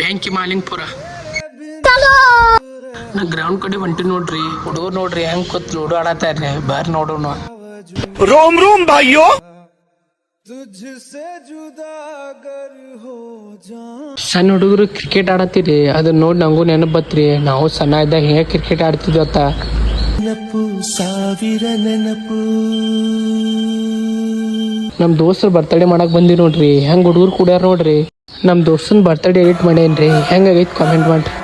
ಬ್ಯಾಂಕಿ ಮಾಲಿಂಗ್ಪುರ. ನಾ ಗ್ರೌಂಡ್ ಕಡೆ ಹೊಂಟಿ ನೋಡ್ರಿ, ಹುಡುಗರು ನೋಡ್ರಿ ಹೆಂಗ್ ಕೂತ್ ಲೂಡೋ ಆಡತ್ತಾರ್ರಿ. ಬಾರಿ ನೋಡೋಣ. रोम रोम भाइयों. ಸಣ್ಣ ಹುಡುಗರು ಕ್ರಿಕೆಟ್ ಆಡತ್ತೀರಿ, ಅದನ್ನ ನೋಡಿ ನಂಗೂ ನೆನಪು ಬತ್ರಿ. ನಾವು ಸಣ್ಣ ಇದ್ದಾಗ ಹೇಗೆ ಕ್ರಿಕೆಟ್ ಆಡ್ತಿದ್ವಿ ಅಂತ. ನೆನಪು ಸಾವಿರ ನೆನಪು. ನಮ್ ದೋಸ್ತರ ಬರ್ತಡೇ ಮಾಡಕ್ ಬಂದಿ ನೋಡ್ರಿ, ಹೆಂಗ್ ಹುಡುಗರು ಕೂಡ್ಯಾರ ನೋಡ್ರಿ. ನಮ್ ದೋಸ್ತನ್ ಬರ್ತಡೇ ಎಡಿಟ್ ಮಾಡೇನ್ರಿ, ಹೆಂಗಾಗೈತ್ ಕಾಮೆಂಟ್ ಮಾಡ್ರಿ.